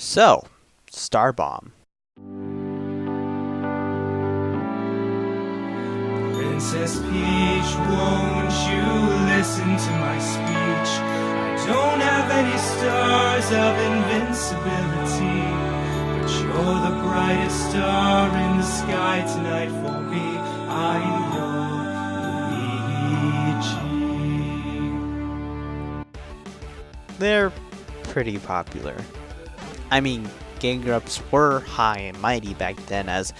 So, Starbomb. Princess Peach, won't you listen to my speech? I don't have any stars of invincibility, but you're the brightest star in the sky tonight for me. I'm your Luigi. They're pretty popular. I mean, Game Grumps were high and mighty back then as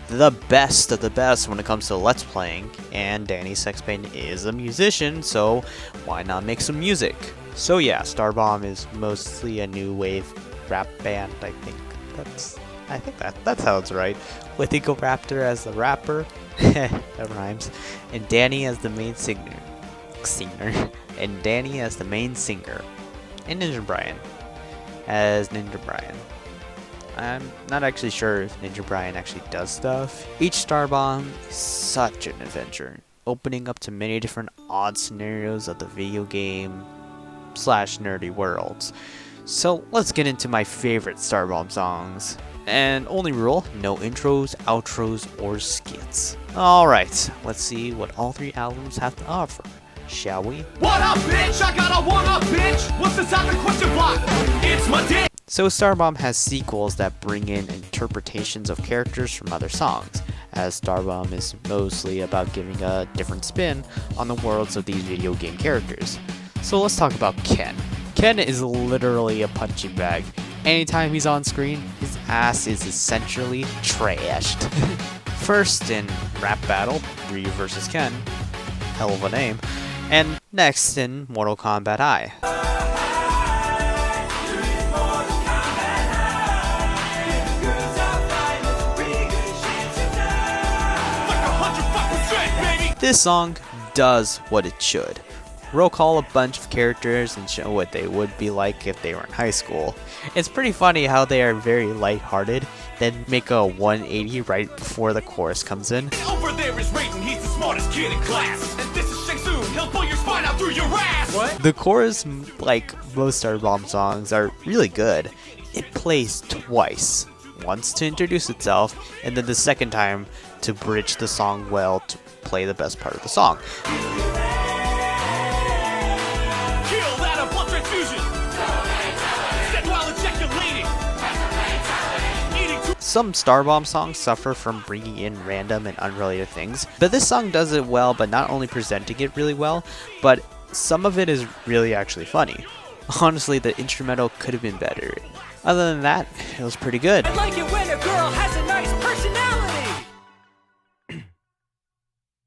the best of the best when it comes to Let's Playing, and Danny Sexbane is a musician, so why not make some music? So yeah, Starbomb is mostly a new wave rap band, I think that sounds right. With Ecoraptor as the rapper, that rhymes, and Danny as the main singer, and Danny as the main singer, and Ninja Brian as Ninja Brian. I'm not actually sure if Ninja Brian actually does stuff. Each Starbomb is such an adventure, opening up to many different odd scenarios of the video game / nerdy worlds. So let's get into my favorite Starbomb songs. And only rule, no intros, outros, or skits. Alright, let's see what all 3 albums have to offer, shall we? What up, bitch? I got a what up, bitch? What's inside the question block? It's my dick! So Starbomb has sequels that bring in interpretations of characters from other songs, as Starbomb is mostly about giving a different spin on the worlds of these video game characters. So let's talk about Ken. Ken is literally a punching bag. Anytime he's on screen, his ass is essentially trashed. First in Rap Battle, Ryu vs. Ken, hell of a name, and next in Mortal Kombat I. This song does what it should. Roll call a bunch of characters and show what they would be like if they were in high school. It's pretty funny how they are very lighthearted, then make a 180 right before the chorus comes in. Over there is Raiden, he's the smartest kid in class. And this is Shang Tsung, he'll pull your spine out through your ass. What? The chorus, like most Starbomb songs, are really good. It plays twice. Once to introduce itself, and then the second time to bridge the song well to play the best part of the song. Kill that a blood transfusion. Dead while ejaculating. Some Starbomb songs suffer from bringing in random and unrelated things, but this song does it well, but not only presenting it really well, but some of it is really actually funny. Honestly, the instrumental could have been better. Other than that, it was pretty good. I like it when a girl has a nice personality.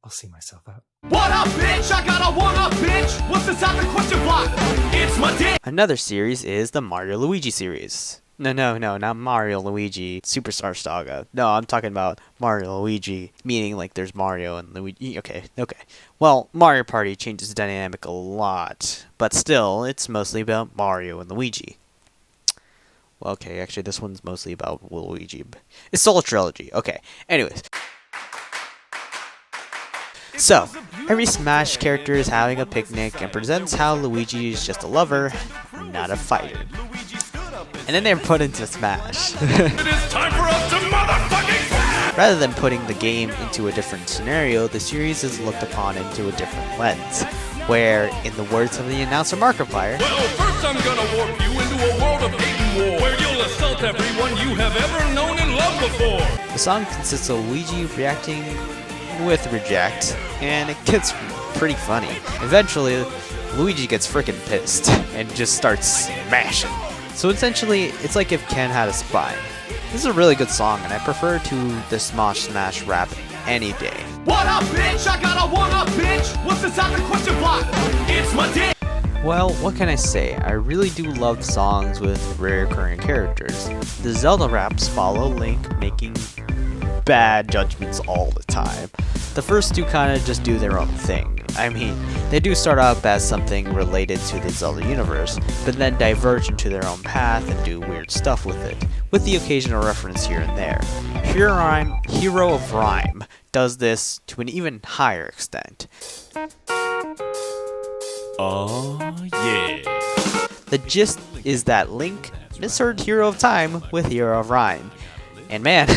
I'll see myself out. What up, bitch? I got a what up, bitch? What's inside the question block? It's my dick. Another series is the Mario Luigi series. No, not Mario Luigi Superstar Saga. No, I'm talking about Mario Luigi, meaning like there's Mario and Luigi. Okay. Well, Mario Party changes the dynamic a lot, but still, it's mostly about Mario and Luigi. Well, okay, actually, this one's mostly about Luigi. It's still a trilogy. Okay, anyways. So, every Smash character is having a picnic and presents how Luigi is just a lover, not a fighter. And then they're put into Smash. It is time for us to motherfucking... Rather than putting the game into a different scenario, the series is looked upon into a different lens, where, in the words of the announcer Markiplier, Well, first I'm gonna warp you into a world of hate and war, where you'll assault everyone you have ever known and loved before. the song consists of Luigi reacting with reject, and it gets pretty funny. Eventually, Luigi gets freaking pissed and just starts smashing. So essentially, it's like if Ken had a spine. This is a really good song, and I prefer to the Smosh Smash rap any day. What up, bitch? I got a what up, bitch? What's inside the question block? It's my dick. Well, what can I say? I really do love songs with recurring characters. The Zelda raps follow Link making bad judgments all the time. The first two kind of just do their own thing. I mean, they do start out as something related to the Zelda universe, but then diverge into their own path and do weird stuff with it, with the occasional reference here and there. Hero of Rhyme does this to an even higher extent. Oh, yeah. The gist is that Link misheard Hero of Time with Hero of Rhyme. And man,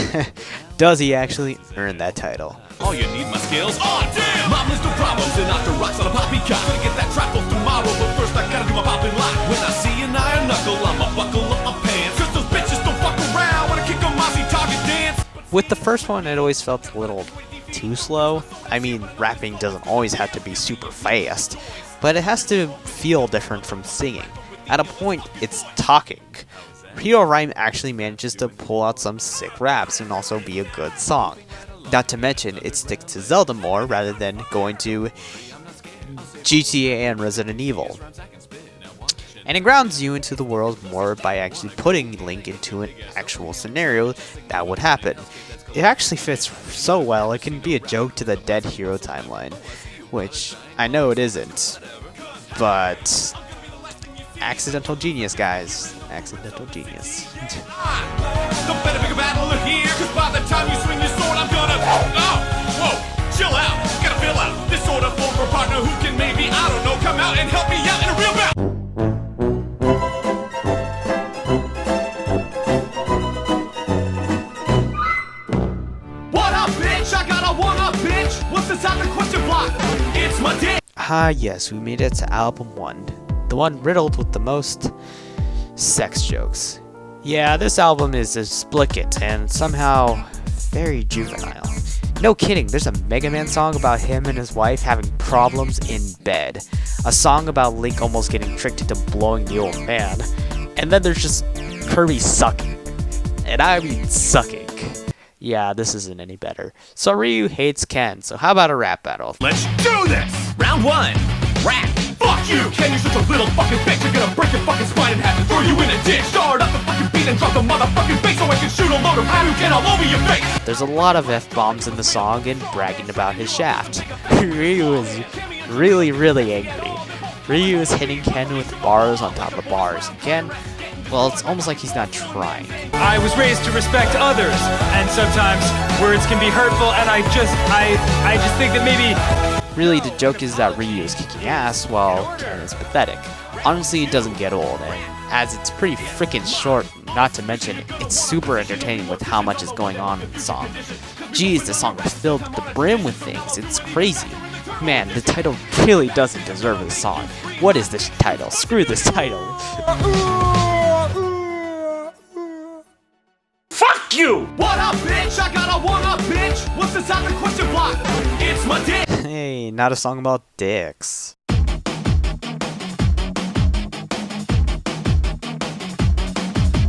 does he actually earn that title. All you need my skills. Oh damn! My list of problems and after rocks on a poppycock. Gonna get that Triforce tomorrow, but first I gotta do my popping lock. When I see an iron knuckle, I'ma buckle up my pants. Cause those bitches don't fuck around when I kick a mossy target dance. With the first one, it always felt a little too slow. I mean, rapping doesn't always have to be super fast, but it has to feel different from singing. At a point, it's talking. Hero Rhyme actually manages to pull out some sick raps and also be a good song. Not to mention, it sticks to Zelda more rather than going to GTA and Resident Evil. And it grounds you into the world more by actually putting Link into an actual scenario that would happen. It actually fits so well, it can be a joke to the dead hero timeline, which I know it isn't, but accidental genius, guys. Accidental genius. Don't better pick a battle here, cause by the time you swing your sword, I'm gonna. Oh! Whoa! Chill out! Gotta fill out this sort of form for a partner who can maybe, I don't know, come out and help me out in a real battle! What up, bitch? I got a one-up, bitch! What's inside the question block? It's my dick! Ah, yes, we made it to album 1. The one riddled with the most sex jokes. Yeah, this album is explicit and somehow very juvenile. No kidding, there's a Mega Man song about him and his wife having problems in bed. A song about Link almost getting tricked into blowing the old man. And then there's just Kirby sucking. And I mean sucking. Yeah, this isn't any better. So Ryu hates Ken, so how about a rap battle? Let's do this! Round 1, rap! Fuck you! Ken, you're such a little fucking bitch. You're gonna break your fucking spine in half and throw you in a ditch. Start up the fucking beat and drop the motherfucking bass so I can shoot a load of Hadouken all over your face. There's a lot of F-bombs in the song and bragging about his shaft. Ryu is really angry. Ryu is hitting Ken with bars on top of bars. And Ken, well, it's almost like he's not trying. I was raised to respect others, and sometimes words can be hurtful, and I just think that maybe... Really, the joke is that Ryu is kicking ass while Ken is pathetic. Honestly, it doesn't get old, and as it's pretty freaking short, not to mention, it's super entertaining with how much is going on in the song. Geez, the song is filled to the brim with things, it's crazy. Man, the title really doesn't deserve this song. What is this title? Screw this title. Fuck you! What up, bitch? I got a one-up, bitch! What's inside the question block? It's my dick! Hey, not a song about dicks.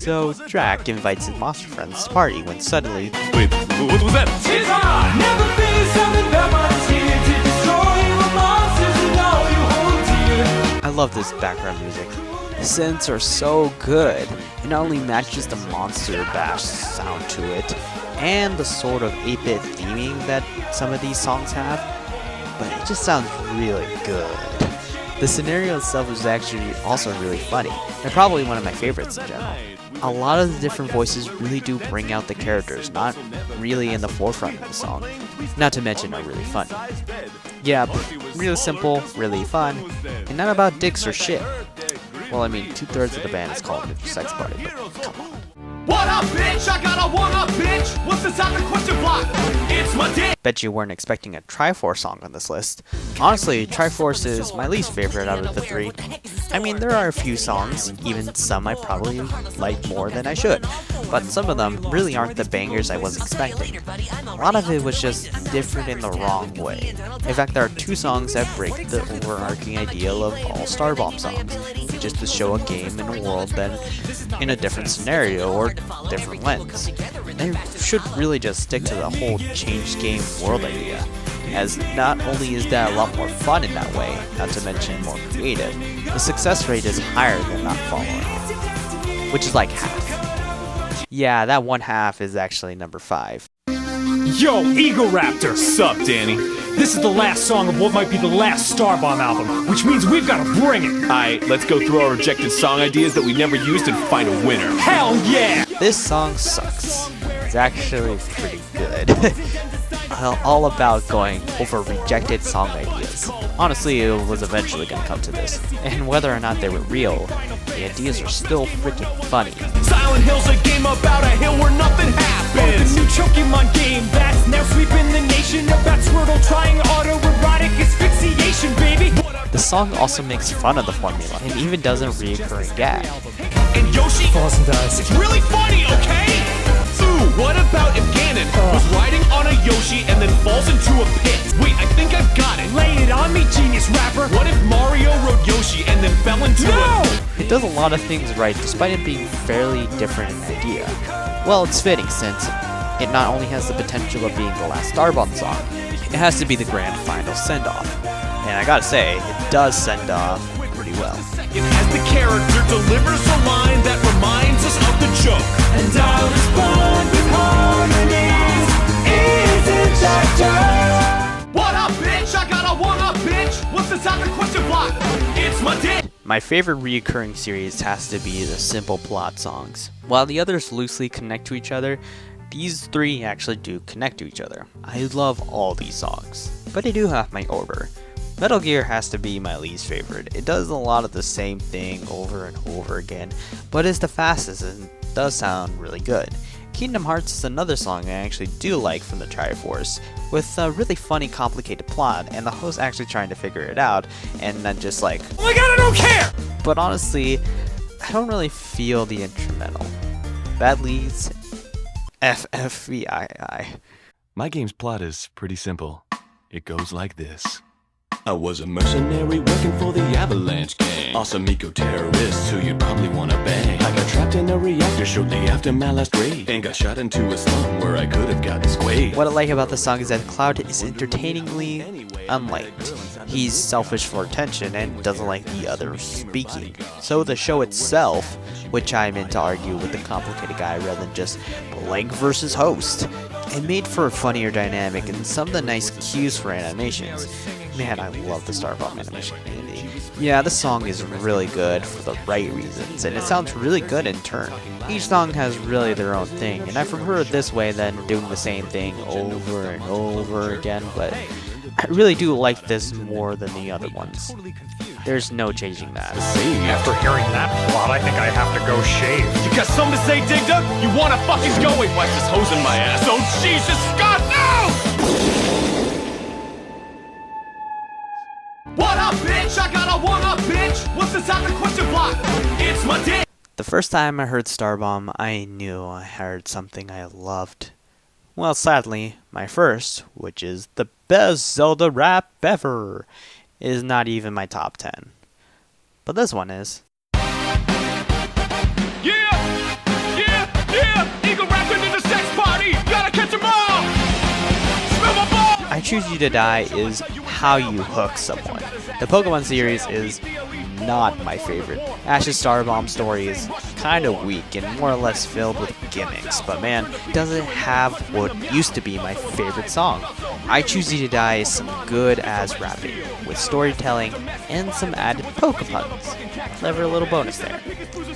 So, Drac invites his monster friends to party when suddenly... Wait, what was that? It's hard. Never been something about my tear to destroy my monsters and all you hold dear. I love this background music. The synths are so good. It not only matches the Monster Bash sound to it, and the sort of 8-bit theming that some of these songs have, but it just sounds really good. The scenario itself is actually also really funny, and probably one of my favorites in general. A lot of the different voices really do bring out the characters, not really in the forefront of the song, not to mention are really funny. Yeah, really simple, really fun, and not about dicks or shit. Well, I mean, 2/3 of the band is called the Sex Party, but come on. What up, bitch? I got a one-up, bitch! What's inside the question block? It's my dick! Bet you weren't expecting a Triforce song on this list. Honestly, Triforce is my least favorite out of the 3. I mean, there are a few songs, even some I probably like more than I should, but some of them really aren't the bangers I was expecting. A lot of it was just different in the wrong way. In fact, there are 2 songs that break the overarching ideal of all Starbomb songs, just to show a game in a world then in a different scenario or different lens. They should really just stick to the whole changed game world idea, as not only is that a lot more fun in that way, not to mention more creative, the success rate is higher than not following, which is like half. Yeah, that one half is actually number 5. Yo, Eagle Raptor! Sup, Danny? This is the last song of what might be the last Starbomb album, which means we've got to bring it! Alright, let's go through our rejected song ideas that we never used and find a winner. Hell yeah! This song sucks. It's actually pretty good. All about going over rejected song ideas. Honestly, it was eventually gonna come to this, and whether or not they were real, the ideas are still freaking funny. Silent Hill's a game about a hill where nothing happens. The new Pokemon game that's now sweeping the nation. About Squirtle trying autoerotic asphyxiation, baby. The song also makes fun of the formula, and even does a reoccurring gag. And Yoshi Falls and dies. It's really funny, okay? Ooh, what about if Ganon was riding on a Yoshi and then falls into a pit? Wait, I think I've got it. Lay it on me, genius rapper. What if Mario rode Yoshi and then fell into It does a lot of things right, despite it being fairly different in idea. Well, it's fitting, since it not only has the potential of being the last Starbomb song, it has to be the grand final send-off. And I gotta say, it does send off pretty well. As the character delivers a line that reminds us of the joke. And I'll respond with harmonies. Isn't that just? What up, bitch? I got a one-up, bitch. What's inside the question block? It's my dick. My favorite reoccurring series has to be the simple plot songs. While the others loosely connect to each other, these three actually do connect to each other. I love all these songs, but I do have my order. Metal Gear has to be my least favorite. It does a lot of the same thing over and over again, but is the fastest and does sound really good. Kingdom Hearts is another song I actually do like from the Triforce, with a really funny, complicated plot, and the host actually trying to figure it out, and not just like, Oh my god, I don't care! but honestly, I don't really feel the instrumental. That leads FFVII. My game's plot is pretty simple. It goes like this. I was a mercenary working for the Avalanche gang. Awesome eco-terrorists who you'd probably wanna bang. I got trapped in a reactor shortly after my last raid, and got shot into a slum where I could have gotten swayed. What I like about the song is that Cloud is entertainingly unliked. He's selfish for attention and doesn't like the others speaking. So the show itself, which I'm in to argue with the complicated guy rather than just blank versus host, it made for a funnier dynamic and some of the nice cues for animations. Man, I love the Starbomb animation community. Yeah, the song is really good for the right reasons, and it sounds really good in turn. Each song has really their own thing, and I prefer it this way than doing the same thing over and over again, but I really do like this more than the other ones. There's no changing that. After hearing that plot, I think I have to go shave. You got something to say, Digda? You wanna fucking go? Wait, wipe this hose in my ass. Oh, Jesus, God, no! What up, bitch? I got a one-up, bitch. What's inside the question block? It's my dick. The first time I heard Starbomb, I knew I heard something I loved. Well, sadly, my first, which is the best Zelda rap ever, is not even my top 10. But this one is. Yeah! Eagle rapping in the sex party. Gotta catch 'em all. Spill my ball. I Choose You to Die is how you hook someone. The Pokemon series is not my favorite. Ash's Starbomb story is kind of weak and more or less filled with gimmicks, but man, doesn't have what used to be my favorite song. I Choose You to Die is some good ass rapping, with storytelling and some added Pokepuns. Clever little bonus there.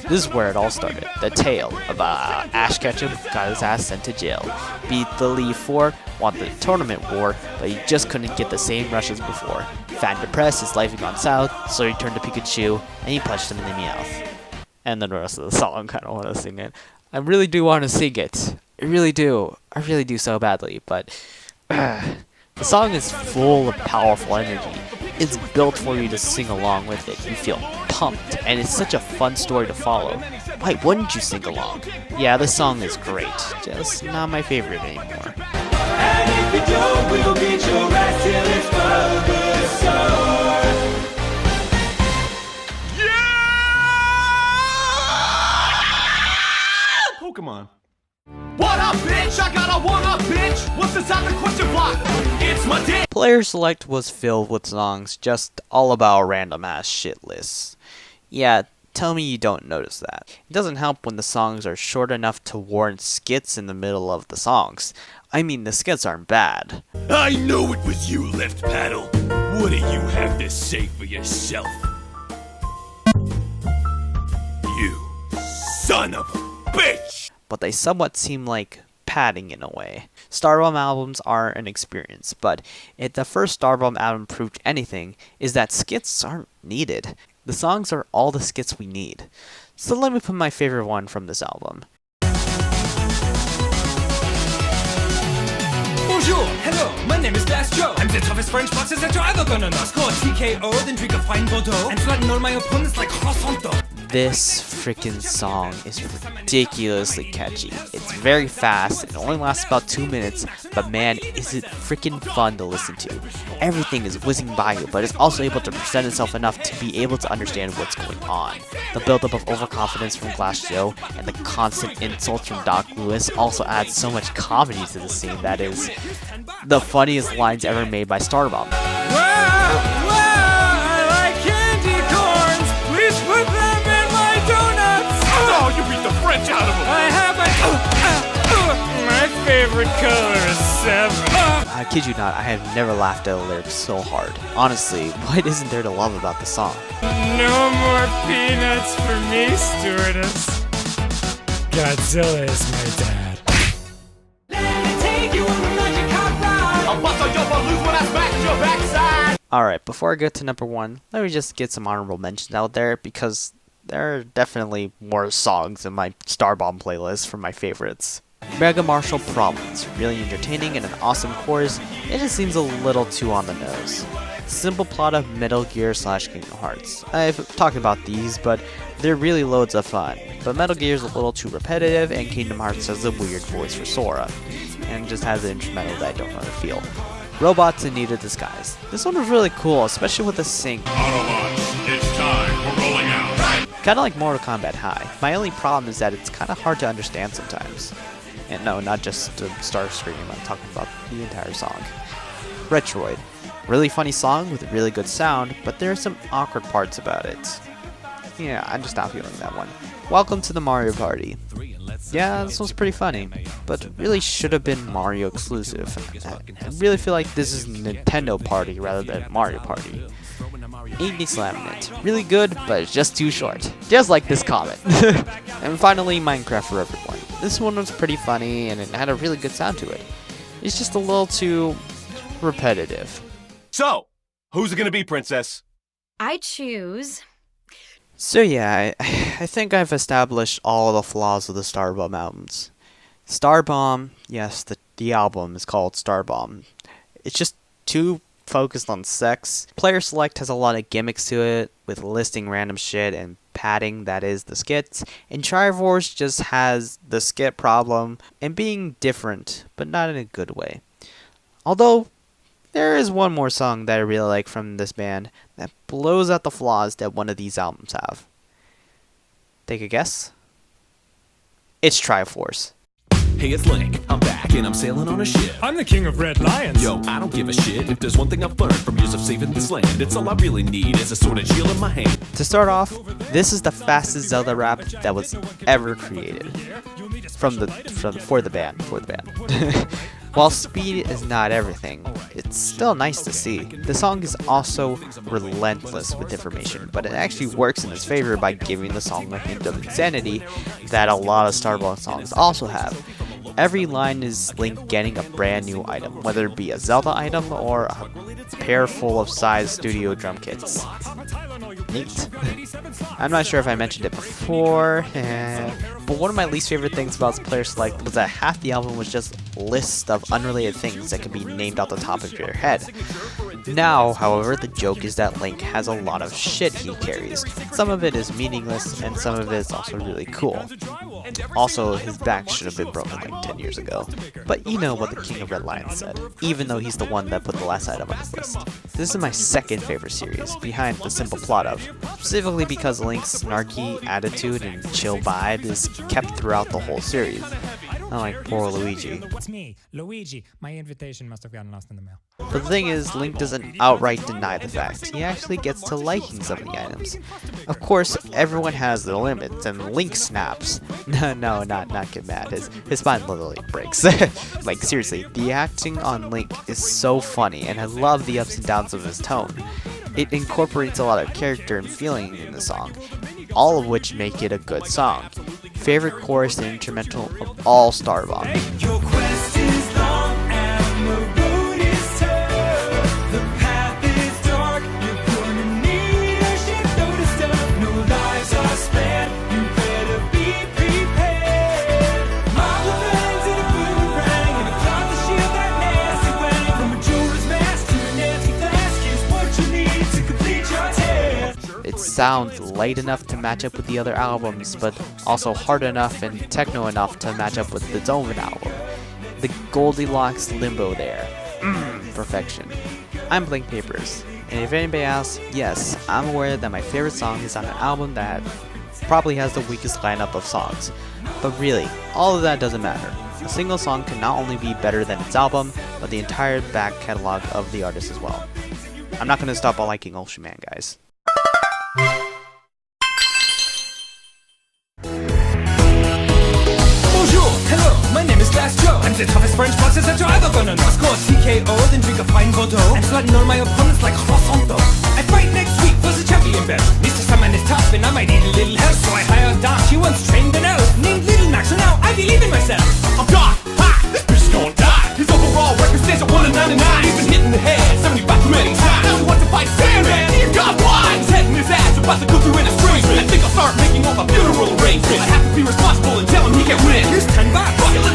This is where it all started. The tale of Ash Ketchum got his ass sent to jail. Beat the Leaf 4, won the tournament war, but he just couldn't get the same rush as before. Fat and depressed, his life had gone south, so he turned to Pikachu, and he punched him in the mouth. And then the rest of the song, I don't want to sing it. I really do want to sing it. I really do. I really do so badly, but the song is full of powerful energy. It's built for you to sing along with it. You feel pumped, and it's such a fun story to follow. Why wouldn't you sing along? Yeah, this song is great, just not my favorite anymore. And if you don't, we'll beat your ass till it's Bulbasaur. Pokemon. What up, bitch? I got a one-up, bitch. What's inside the question block? It's my dick. Player Select was filled with songs just all about random ass shit lists. Yeah, tell me you don't notice that. It doesn't help when the songs are short enough to warrant skits in the middle of the songs. I mean, the skits aren't bad. I know it was you, Left Paddle. What do you have to say for yourself? You son of a bitch! But they somewhat seem like padding in a way. Starbomb albums are an experience, but if the first Starbomb album proved anything, is that skits aren't needed. The songs are all the skits we need. So let me put my favorite one from this album. Bonjour, hello, my name is Glass Joe. I'm the toughest French boxer that you're ever gonna know. Score TKO, then drink a fine Bordeaux, and flatten all my opponents like croissant. This freaking song is ridiculously catchy. It's very fast, it only lasts about 2 minutes, but man, is it freaking fun to listen to. Everything is whizzing by you, but it's also able to present itself enough to be able to understand what's going on. The buildup of overconfidence from Glass Joe and the constant insults from Doc Lewis also adds so much comedy to the scene that is the funniest lines ever made by Starbomb. I like candy corns. Please put them in my donuts. Oh, you beat the French out of him! I have my favorite color is 7. I kid you not, I have never laughed at a lyric so hard. Honestly, what isn't there to love about the song? No more peanuts for me, stewardess. Godzilla is my dad. Let me take you on a magic hot ride. I'll bust on your balloons when I smash your backside! Alright, before I get to number 1, let me just get some honorable mentions out there because there are definitely more songs in my Starbomb playlist from my favorites. Mega Marital Problems, really entertaining and an awesome chorus, it just seems a little too on the nose. Simple plot of Metal Gear / Kingdom Hearts. I've talked about these, but they're really loads of fun. But Metal Gear's a little too repetitive, and Kingdom Hearts has a weird voice for Sora, and just has an instrumental that I don't really feel. Robots in Need of Disguise. This one was really cool, especially with the sync. Autobots, it's time, we're rolling out. Kinda like Mortal Kombat High. My only problem is that it's kinda hard to understand sometimes. And no, not just the start screen, I'm talking about the entire song. Retroid. Really funny song with a really good sound, but there are some awkward parts about it. Yeah, I'm just not feeling that one. Welcome to the Mario Party. Yeah, this one's pretty funny, but really should have been Mario exclusive. I really feel like this is Nintendo Party rather than Mario Party. Inky's Lamnent. Really good, but it's just too short. Just like this comment. And finally, Minecraft for Everyone. This one was pretty funny, and it had a really good sound to it. It's just a little too repetitive. So, who's it gonna be, Princess? I choose. So yeah, I think I've established all the flaws of the Starbomb albums. Starbomb, yes, the album is called Starbomb. It's just too focused on sex. Player select has a lot of gimmicks to it, with listing random shit and padding, that is, the skits. And Triforce just has the skit problem and being different, but not in a good way. Although, there is one more song that I really like from this band that blows out the flaws that one of these albums have. Take a guess? It's Triforce. Hey, it's Link. I'm back and I'm sailing on a ship. I'm the king of red lions. Yo, I don't give a shit if there's one thing I've learned from years of saving this land. It's all I really need is a sword and shield in my hand. To start off, this is the fastest Zelda rap that was ever created for the band. While speed is not everything, it's still nice to see. The song is also relentless with information, but it actually works in its favor by giving the song a hint of insanity that a lot of Starbomb songs also have. Every line is Link getting a brand new item, whether it be a Zelda item or a pair full of size studio drum kits. Neat. I'm not sure if I mentioned it before, but one of my least favorite things about Player Select was that half the album was just lists of unrelated things that could be named off the top of your head. Now, however, the joke is that Link has a lot of shit he carries. Some of it is meaningless, and some of it is also really cool. Also, his back should have been broken like 10 years ago. But you know what the King of Red Lions said, even though he's the one that put the last item on his list. This is my second favorite series, behind the simple plot of, specifically because Link's snarky attitude and chill vibe is kept throughout the whole series. Not like poor Luigi. It's me, Luigi. My invitation must have gotten lost in the mail. But the thing is, Link doesn't outright deny the fact. He actually gets to liking some of the items. Of course, everyone has their limits, and Link snaps. No, not get mad. His spine literally breaks. Like, seriously, the acting on Link is so funny, and I love the ups and downs of his tone. It incorporates a lot of character and feeling in the song, all of which make it a good song. Favorite chorus and instrumental of all Starbomb. sound light enough to match up with the other albums, but also hard enough and techno enough to match up with its own album. The Goldilocks limbo there. Perfection. I'm Blank Papers, and if anybody asks, yes, I'm aware that my favorite song is on an album that probably has the weakest lineup of songs. But really, all of that doesn't matter. A single song can not only be better than its album, but the entire back catalog of the artist as well. I'm not going to stop liking Ocean Man, guys. Bonjour, hello, my name is Glass Joe. I'm the toughest French boxer that you're ever gonna know. Score TKO, then drink a fine Bordeaux, and flatten all my opponents like croissant dough. I fight next week for the champion belt. Mr. Summer is tough, and I might need a little help, so I hired Doc. She once trained an elf named Little Mac, so now I believe in myself. I'm Doc, ha! This bitch is gonna die. His overall record stands at 1 in 99. He's been hit in the head 75 too many times. Now he wants to fight Sandman. Dear God, why? His head in his ass about to go through an estrangement. I think I'll start making all my funeral arrangements. I have to be responsible and tell him he can't win. Here's $10. Fucking